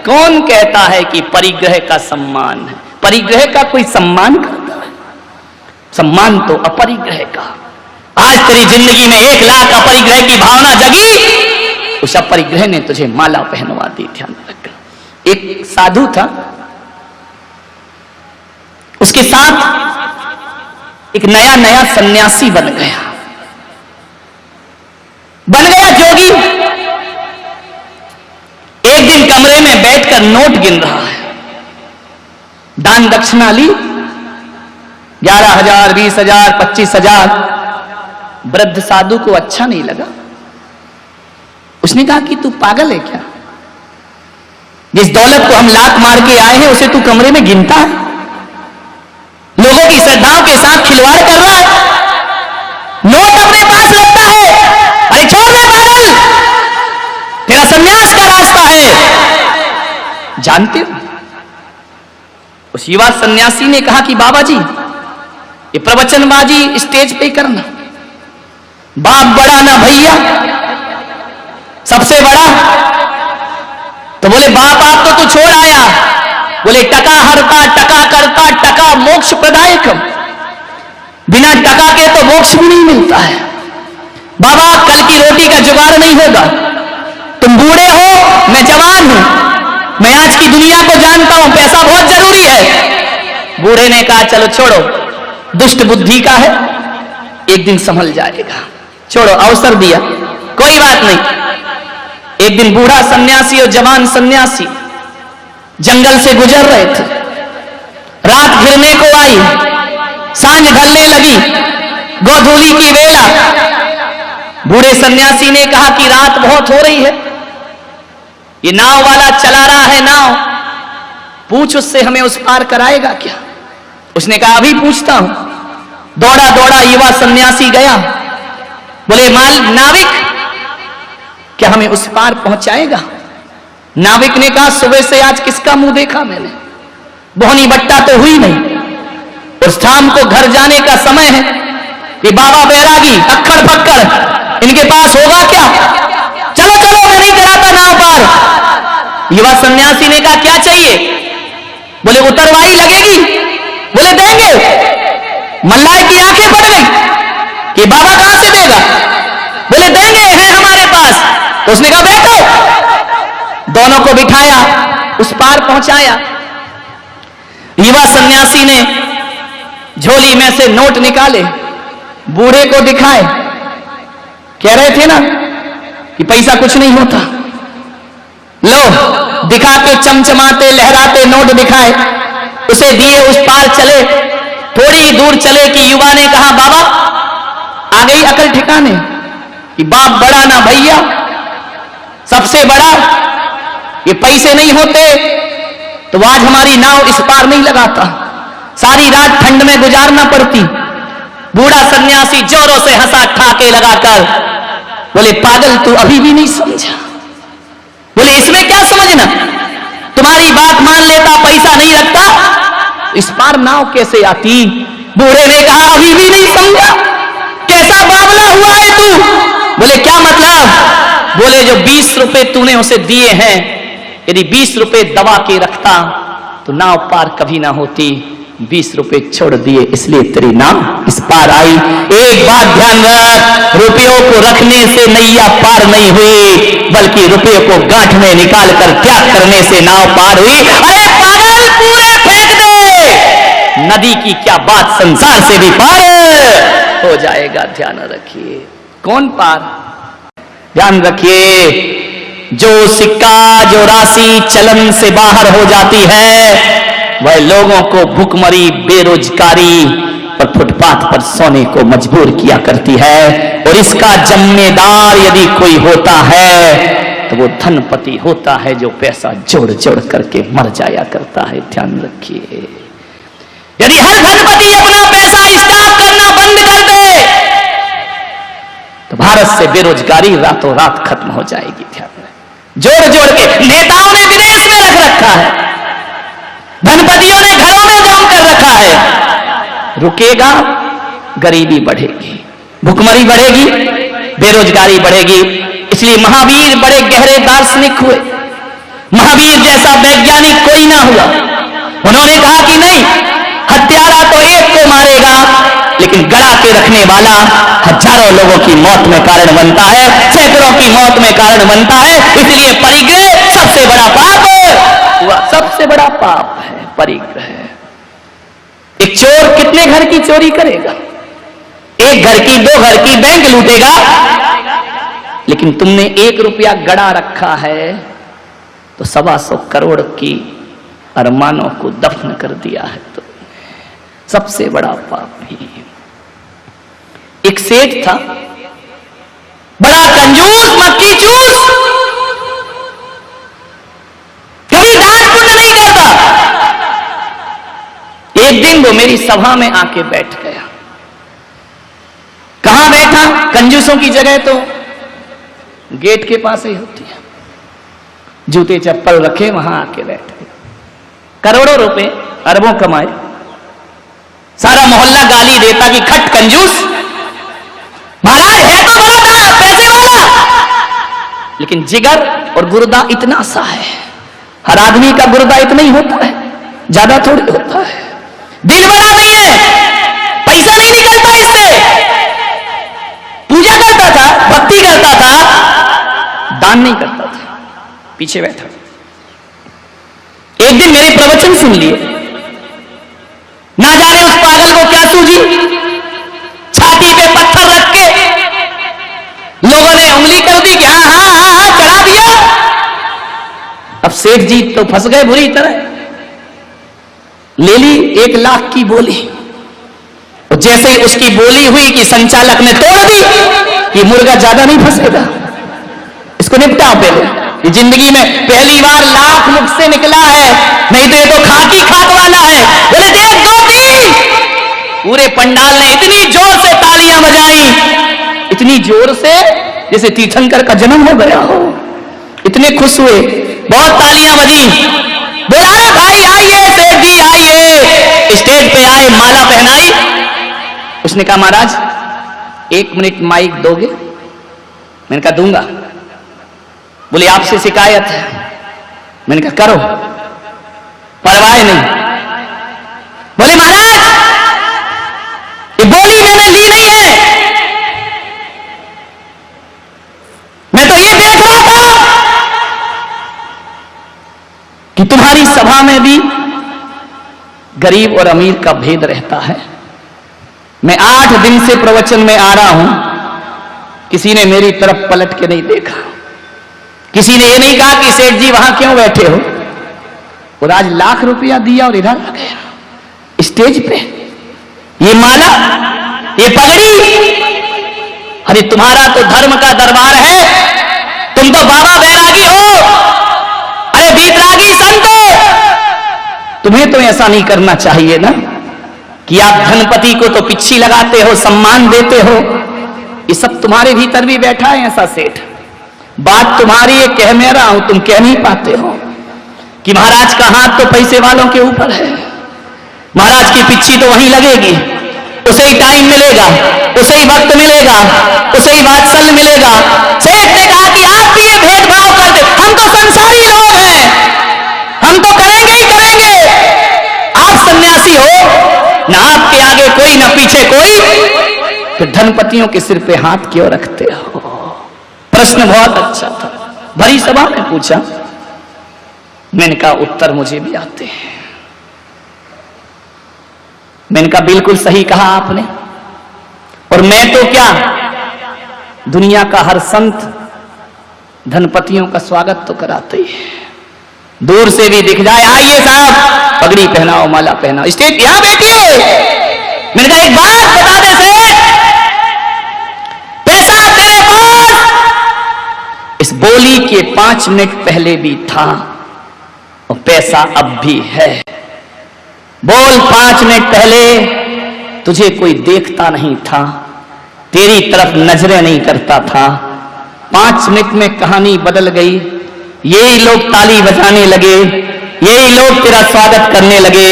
कौन कहता है कि परिग्रह का सम्मान है? परिग्रह का कोई सम्मान करता है? सम्मान तो अपरिग्रह का। आज तेरी जिंदगी में 1 लाख अपरिग्रह की भावना जगी, उस अपरिग्रह ने तुझे माला पहनवा दी। ध्यान रखना। एक साधु था, उसके साथ एक नया सन्यासी बन गया जोगी। एक दिन कमरे में बैठकर नोट गिन रहा है, दान दक्षिणा ली 11,000, 20,000, 25,000। वृद्ध साधु को अच्छा नहीं लगा। उसने कहा कि तू पागल है क्या? जिस दौलत को हम लात मार के आए हैं उसे तू कमरे में गिनता है? लोगों की श्रद्धाओं के साथ खिलवाड़ कर रहा है, नोट अपने पास रखता है। अरे छोड़ दे पागल, तेरा संन्यास का रास्ता है। जानते हो, उस युवा सन्यासी ने कहा कि बाबा जी, ये प्रवचनबाजी स्टेज पे करना, बाप बड़ा ना भैया सबसे बड़ा। तो बोले बाप आप तो तू छोड़ आया। बोले टका हरता टका करता टका मोक्ष प्रदायकम, बिना टका के तो मोक्ष भी नहीं मिलता है। बाबा कल की रोटी का जुगाड़ नहीं होगा, तुम बूढ़े हो मैं जवान हूं, मैं आज की दुनिया को जानता हूं, पैसा बहुत जरूरी है। बूढ़े ने कहा चलो छोड़ो, दुष्ट बुद्धि का है, एक दिन संभल जाएगा, छोड़ो। अवसर दिया, कोई बात नहीं। एक दिन बूढ़ा सन्यासी और जवान सन्यासी जंगल से गुजर रहे थे। रात घिरने को आई, सांझ ढलने लगी, गोधूली की वेला। बूढ़े सन्यासी ने कहा कि रात बहुत हो रही है, ये नाव वाला चला रहा है नाव, पूछ उससे हमें उस पार कराएगा क्या? उसने कहा अभी पूछता हूं। दौड़ा दौड़ा युवा सन्यासी गया, बोले नाविक क्या हमें उस पार पहुंचाएगा? नाविक ने कहा सुबह से आज किसका मुंह देखा मैंने, बोहनी बट्टा तो हुई नहीं। उस शाम को घर जाने का समय है, ये बाबा बैरागी अक्खड़ फक्कड़ इनके पास होगा क्या? चलो चलो मैं नहीं कराता नाव पार। युवा सन्यासी ने कहा क्या चाहिए? बोले उतरवाई लगेगी। बोले देंगे। मल्लाह की आंखें फट गई कि बाबा कहां से देगा? बोले देंगे, है हमारे पास। तो उसने कहा बैठो। दोनों को बिठाया, उस पार पहुंचाया। युवा सन्यासी ने झोली में से नोट निकाले, बूढ़े को दिखाए। कह रहे थे ना कि पैसा कुछ नहीं होता, लो दिखाते चमचमाते लहराते नोट दिखाए, उसे दिए, उस पार चले। थोड़ी ही दूर चले कि युवा ने कहा बाबा आ गई अकल ठिकाने कि बाप बड़ा ना भैया सबसे बड़ा, ये पैसे नहीं होते तो आज हमारी नाव इस पार नहीं लगाता, सारी रात ठंड में गुजारना पड़ती। बूढ़ा सन्यासी जोरों से हंसा ठाके लगाकर, बोले पागल तू अभी भी नहीं समझा। बोले इसमें क्या समझना, तुम्हारी बात मान लेता, पैसा नहीं रखता, इस पार नाव कैसे आती? बूढ़े ने कहा अभी भी नहीं समझा, कैसा बावला हुआ है तू? बोले क्या मतलब? बोले जो 20 रुपए तूने उसे दिए हैं, यदि 20 रुपए दबा के रखता तो नाव पार कभी ना होती, 20 रुपए छोड़ दिए इसलिए तेरी नाव इस पार आई। एक बात ध्यान रख, रुपयों को रखने से नैया पार नहीं हुई, बल्कि रुपयों को गांठ में निकाल कर त्याग करने से नाव पार हुई। अरे पागल कुएं फेंक दे, नदी की क्या बात, संसार से भी पार हो जाएगा। ध्यान रखिए। कौन पार? ध्यान रखिए, जो सिक्का जो राशि चलन से बाहर हो जाती है वह लोगों को भूखमरी बेरोजगारी पर फुटपाथ पर सोने को मजबूर किया करती है, और इसका जिम्मेदार यदि कोई होता है तो वो धनपति होता है जो पैसा जोड़ जोड़ करके मर जाया करता है। ध्यान रखिए, यदि हर धनपति अपना पैसा स्टॉक करना बंद कर दे तो भारत से बेरोजगारी रातों रात खत्म हो जाएगी। ध्यान जोड़ जोड़ के नेताओं ने विदेश में रख रखा है, धनपतियों ने घरों में जम कर रखा है। रुकेगा, गरीबी बढ़ेगी, भुखमरी बढ़ेगी, बेरोजगारी बढ़ेगी। इसलिए महावीर बड़े गहरे दार्शनिक हुए, महावीर जैसा वैज्ञानिक कोई ना हुआ। उन्होंने कहा कि नहीं, हत्यारा तो एक को मारेगा, लेकिन गड़ा के रखने वाला हजारों लोगों की मौत में कारण बनता है, सैकड़ों की मौत में कारण बनता है। इसलिए परिग्रह सबसे बड़ा पाप हुआ, सबसे बड़ा पाप है परिग्रह। एक चोर कितने घर की चोरी करेगा? एक घर की, 2 घर की, बैंक लूटेगा, लेकिन तुमने 1 रुपया गड़ा रखा है तो 125 करोड़ की अरमानों को दफन कर दिया है, तो सबसे बड़ा पाप ही। एक सेठ था, बड़ा कंजूस, मक्खी चूस, कभी दान पुण्य नहीं करता। एक दिन वो मेरी सभा में आके बैठ गया। कहां बैठा? कंजूसों की जगह तो गेट के पास ही होती है, जूते चप्पल रखे वहां आके बैठ गए। करोड़ों रुपए, अरबों कमाए, सारा मोहल्ला गाली देता कि खट कंजूस, महाराज है तो बड़ा पैसे वाला, लेकिन जिगर और गुर्दा इतना सा है। हर आदमी का गुर्दा इतना ही होता है, ज्यादा थोड़ी होता है। दिल बड़ा नहीं है, पैसा नहीं निकलता इससे। पूजा करता था, भक्ति करता था, दान नहीं करता था, पीछे बैठा। एक दिन मेरे प्रवचन सुन लिए, ना जाने उस पागल को क्या सूझी, छाती पे पत्थर रख के लोगों ने उंगली कर दी कि हाँ हाँ हाँ हाँ चढ़ा दिया। अब सेठ जी तो फंस गए बुरी तरह। ले ली 1 लाख की बोली, जैसे उसकी बोली हुई कि संचालक ने तोड़ दी कि मुर्गा ज्यादा नहीं फंसेगा, इसको निपटाओ पहले। ये जिंदगी में पहली बार लाख मुख से निकला है, नहीं तो ये तो खाक ही खाक वाला है। बोले देख 2-3। पूरे पंडाल ने इतनी जोर से तालियां बजाई, इतनी जोर से जैसे तीर्थंकर का जन्म हो गया हो, इतने खुश हुए, बहुत तालियां बजी। बोला भाई आइए, सेठ जी आइए। स्टेज पे आए, माला पहनाई। उसने कहा महाराज 1 मिनट माइक दोगे? मैंने कहा दूंगा। बोले आपसे शिकायत है। मैंने कहा करो, परवाह नहीं। बोले महाराज ये बोली मैंने ली नहीं है, मैं तो ये देख रहा था कि तुम्हारी सभा में भी गरीब और अमीर का भेद रहता है। मैं 8 दिन से प्रवचन में आ रहा हूं, किसी ने मेरी तरफ पलट के नहीं देखा, किसी ने ये नहीं कहा कि सेठ जी वहां क्यों बैठे हो। और आज लाख रुपया दिया और इधर आ गया स्टेज पे, ये माला, ये पगड़ी। अरे तुम्हारा तो धर्म का दरबार है, तुम तो बाबा बैरागी हो, अरे बीतरागी संत हो। तुम्हें तो ऐसा नहीं करना चाहिए ना कि आप धनपति को तो पिच्छी लगाते हो, सम्मान देते हो। ये सब तुम्हारे भीतर भी बैठा है ऐसा सेठ। बात तुम्हारी है, कह मैं रहा हूं, तुम कह नहीं पाते हो कि महाराज का हाथ तो पैसे वालों के ऊपर है, महाराज की पिच्छी तो वहीं लगेगी, उसे ही टाइम मिलेगा, उसे ही वक्त मिलेगा, उसे ही वात्सल्य मिलेगा। सेठ ने कहा कि आप भी ये भेदभाव करते, हम तो संसारी लोग हैं, हम तो करेंगे ही करेंगे। आप सन्यासी हो, ना आपके आगे कोई ना पीछे कोई, तो धनपतियों के सिर पे हाथ क्यों रखते हो? प्रश्न बहुत अच्छा था, भरी सभा में पूछा। मैंने कहा उत्तर मुझे भी आते हैं। मैंने कहा बिल्कुल सही कहा आपने, और मैं तो क्या, दुनिया का हर संत धनपतियों का स्वागत तो कराते ही है, दूर से भी दिख जाए, आइए साहब पगड़ी पहनाओ, माला पहनाओ, स्टेज यहां बैठिए। मैंने कहा एक बात बता दे सेठ, पैसा तेरे पास इस बोली के 5 मिनट पहले भी था और पैसा अब भी है। बोल 5 मिनट पहले तुझे कोई देखता नहीं था, तेरी तरफ नजरें नहीं करता था। 5 मिनट में कहानी बदल गई, यही लोग ताली बजाने लगे, यही लोग तेरा स्वागत करने लगे।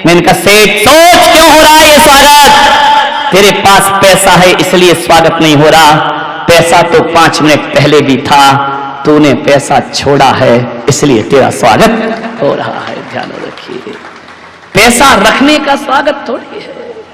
मैंने कहा सेठ सोच क्यों हो रहा है ये स्वागत? तेरे पास पैसा है इसलिए स्वागत नहीं हो रहा, पैसा तो 5 मिनट पहले भी था, तूने पैसा छोड़ा है इसलिए तेरा स्वागत हो रहा है। ध्यान रखिए, पैसा रखने का स्वागत थोड़ी